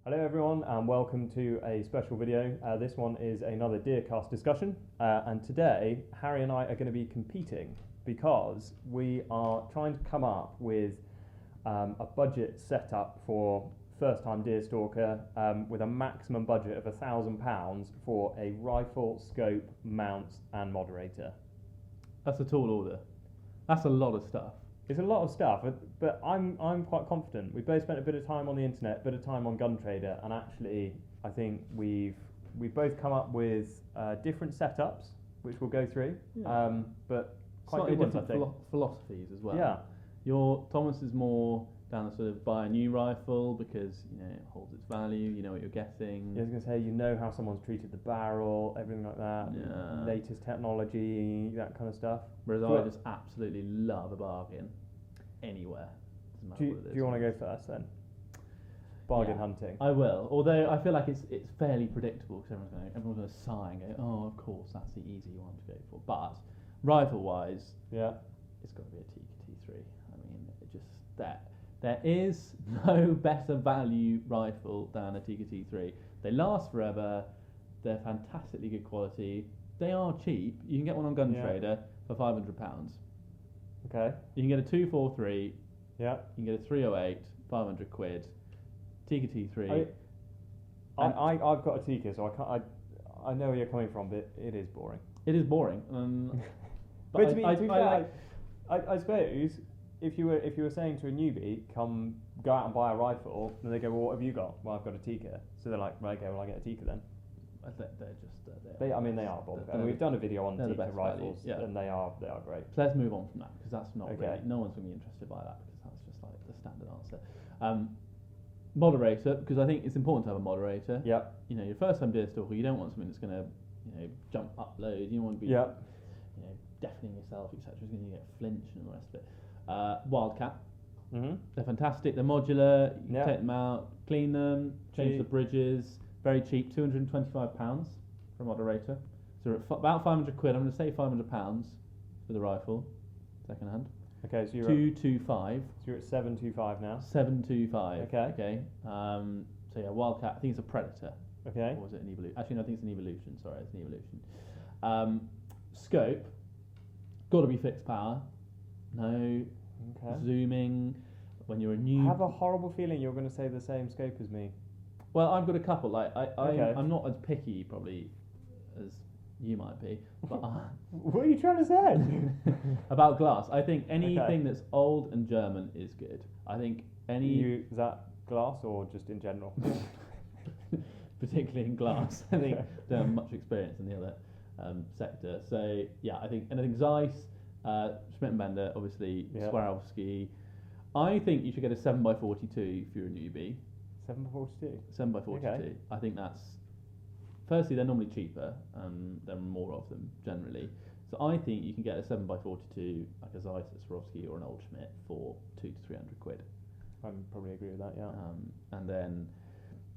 Hello everyone and welcome to a special video. This one is another Deercast discussion and today Harry and I are going to be competing because we are trying to come up with a budget setup for first time deer stalker with a maximum budget of £1,000 for a rifle, scope, mount and moderator. That's a tall order. That's a lot of stuff. It's a lot of stuff, but I'm quite confident. We both spent a bit of time on the internet, a bit of time on Gun Trader, and actually I think we've both come up with different setups, which we'll go through. Yeah. But quite Slightly good ones, I different think. philosophies as well. Yeah. Thomas is more down the sort of buy a new rifle because it holds its value. You know what you're getting. Yeah, I was going to say, you know how someone's treated the barrel, everything like that. Yeah. Latest technology, that kind of stuff. Whereas I just absolutely love a bargain anywhere. Doesn't matter Do what it is. you want to go first then? Bargain hunting. I will. Although I feel like it's fairly predictable because everyone's going to sigh and go, oh, of course, that's the easy one to go for. But rifle wise, yeah, it's got to be a T3. I mean, there is no better value rifle than a Tikka T3. They last forever. They're fantastically good quality. They are cheap. You can get one on Gun Trader for £500. Okay. You can get a 243. Yeah. You can get a 308, £500. Tikka T3. I've got a Tikka, so I know where you're coming from, but it is boring. It is boring. But to be fair, I suppose if you were saying to a newbie, go out and buy a rifle, and they go, well, what have you got? Well, I've got a Tikka. So they're like, right, okay, well, I get a Tikka then. They're just. They are bonkers. And we've done a video on Tikka rifles, and they are great. So let's move on from that because that's not okay. Really, no one's going to be interested by that because that's just like the standard answer. Moderator, because I think it's important to have a moderator. Yeah. Your first time deer stalker, you don't want something that's going to jump up loads. You don't want to be deafening yourself, etc. It's going to get flinch and all the rest of it. Wildcat. Mm-hmm. They're fantastic. They're modular. You take them out, clean them, change the bridges. Very cheap, £225 for a moderator. So we're at about £500. I'm going to say £500 for the rifle, second hand. Okay, so you're 225. So you're at 725 now. 725. Okay. Okay. So yeah, Wildcat. I think it's a Predator. Okay. Or was it an Evolution? Actually, no, I think it's an Evolution. Sorry, it's an Evolution. Scope. Got to be fixed power. No zooming. When you're a new. I have a horrible feeling you're going to say the same scope as me. Well, I've got a couple. I'm not as picky probably as you might be. But what are you trying to say? About glass, I think anything that's old and German is good. I think is that glass or just in general? Particularly in glass. I think don't have much experience in the other sector. So yeah, I think anything Zeiss, Schmidt & Bender, obviously Swarovski. I think you should get a 7x42 if you're a newbie. 7x42? 7x42. Okay. I think that's... Firstly, they're normally cheaper, and there are more of them, generally. So I think you can get a 7x42, like a Zeiss, a Swarovski, or an Old Schmidt for £200 to £300. I probably agree with that, yeah. And then,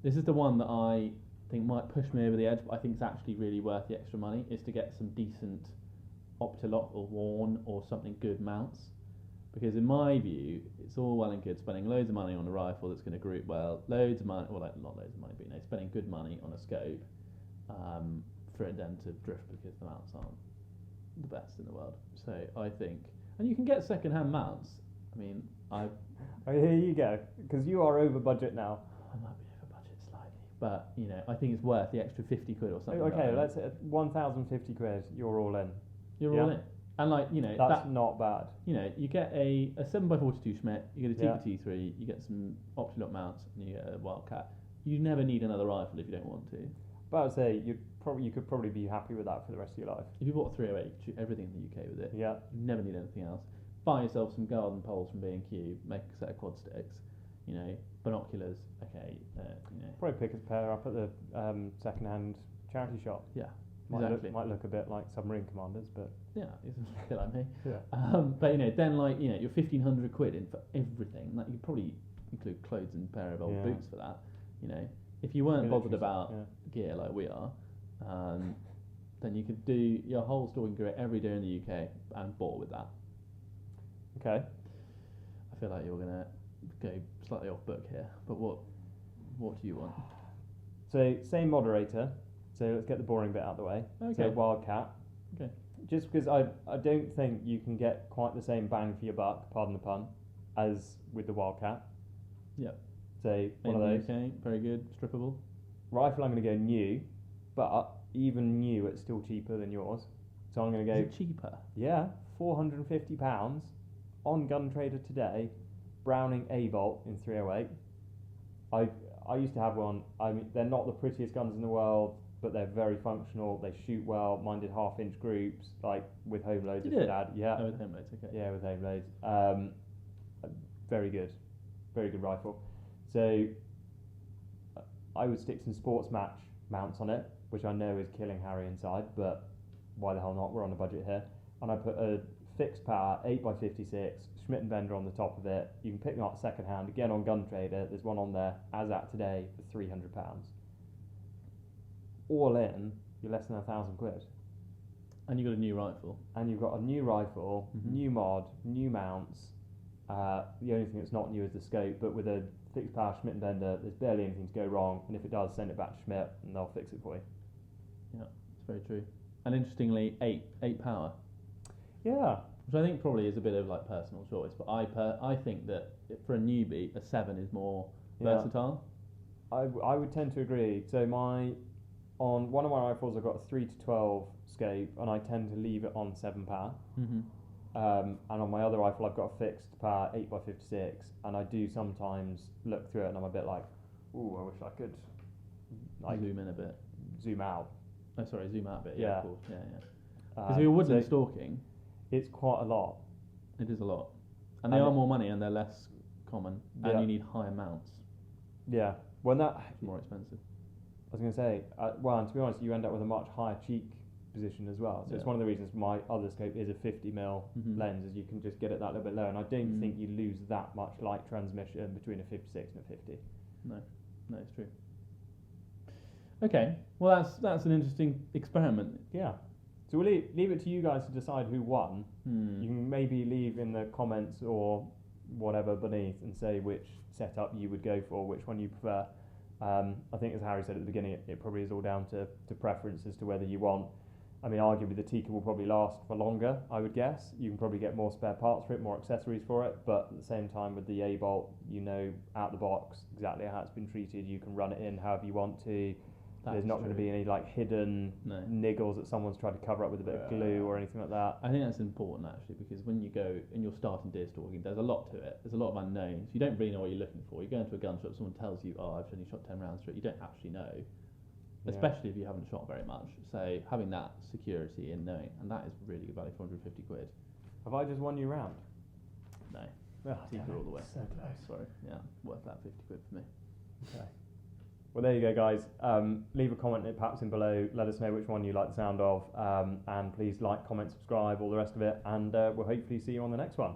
this is the one that I think might push me over the edge, but I think it's actually really worth the extra money, is to get some decent Optilock or Warn or something good mounts. Because in my view, it's all well and good spending loads of money on a rifle that's going to group well, loads of money, well, like, not loads of money, but spending good money on a scope for it then to drift because the mounts aren't the best in the world. So I think, and you can get second-hand mounts. I mean, here you go, because you are over budget now. I might be over budget slightly, but I think it's worth the extra £50 or something. Okay, let's say £1,050. You're all in. You're all in. And that's not bad. You get a 7x42 Schmidt, you get a Tikka T3, you get some Optilock mounts, and you get a Wildcat. You never need another rifle if you don't want to. But I'd say you could probably be happy with that for the rest of your life. If you bought a 308, you can shoot everything in the UK with it. Yeah. You never need anything else. Buy yourself some garden poles from B&Q, make a set of quad sticks, binoculars. Okay. Probably pick a pair up at the second-hand charity shop. Yeah. Might look a bit like submarine commanders, but yeah, it's a bit like me. Yeah. But then you're £1,500 in for everything. Like you probably include clothes and a pair of old boots for that. If you weren't bothered about gear like we are, then you could do your whole stalking career every day in the UK and bought with that. Okay. I feel like you're gonna go slightly off book here, but what What do you want? So same moderator. So let's get the boring bit out of the way. Okay. So wildcat. Okay. Just because I don't think you can get quite the same bang for your buck, pardon the pun, as with the wildcat. Yep. So one of Made in those. the UK, very good, strippable. Rifle, I'm going to go new, but even new, it's still cheaper than yours. So I'm going to go. Is it cheaper? Yeah, £450 on Gun Trader today. Browning A-bolt in 308. I used to have one. I mean, they're not the prettiest guns in the world, but they're very functional. They shoot well. Mine did half-inch groups, like with home loads. Did if it? Dad, yeah. Oh, with home loads, okay. Yeah, with home loads. Very good rifle. So I would stick some sports match mounts on it, which I know is killing Harry inside, but why the hell not? We're on a budget here. And I put a fixed power 8x56 Schmidt and Bender on the top of it. You can pick them up second hand again on Gun Trader. There's one on there as at today for £300. All in, you're less than £1,000. And you got a new rifle. And you've got a new rifle, new mod, new mounts. The only thing that's not new is the scope, but with a fixed power Schmidt and Bender, there's barely anything to go wrong, and if it does, send it back to Schmidt and they'll fix it for you. Yeah, it's very true. And interestingly, 8 power, Yeah. which I think probably is a bit of like personal choice, but I think that for a newbie, a 7 is more versatile. I would tend to agree. So on one of my rifles, I've got a 3 to 12 scope, and I tend to leave it on 7 power. And on my other rifle, I've got a fixed power 8x56, and I do sometimes look through it, and I'm a bit like, ooh, I wish I could Zoom in a bit. zoom out. Oh, sorry, zoom out a bit. Yeah, Yeah. of course. Yeah. Because if you're woodland stalking, it's quite a lot. it is a lot, and they are more money and they're less common, and you need higher mounts. Yeah. When that It's more expensive. I was going to say, well, and to be honest, you end up with a much higher cheek position as well. So it's one of the reasons my other scope is a 50mm lens, is you can just get it that little bit lower. And I don't think you lose that much light transmission between a 56 and a 50. No, it's true. Okay, well that's an interesting experiment. Yeah. So we'll leave it to you guys to decide who won. You can maybe leave in the comments or whatever beneath and say which setup you would go for, which one you prefer. I think, as Harry said at the beginning, it probably is all down to preference as to whether you want. I mean, arguably the Tika will probably last for longer, I would guess. You can probably get more spare parts for it, more accessories for it, but at the same time with the A-bolt, you know out the box exactly how it's been treated. You can run it in however you want to. There's not going to be any like hidden niggles that someone's tried to cover up with a bit of glue or anything like that. I think that's important actually, because when you go and you're starting deer stalking, there's a lot to it. There's a lot of unknowns. You don't really know what you're looking for. You go into a gun shop, someone tells you, "Oh, I've only shot 10 rounds through it." You don't actually know, especially if you haven't shot very much. So having that security in knowing, and that is really good value, £450. Have I just won you round? No, Oh, Tika all the way. So close. Sorry, yeah, worth that £50 for me. Okay. Well, there you go, guys. Leave a comment perhaps in below. Let us know which one you like the sound of. And please like, comment, subscribe, all the rest of it. And we'll hopefully see you on the next one.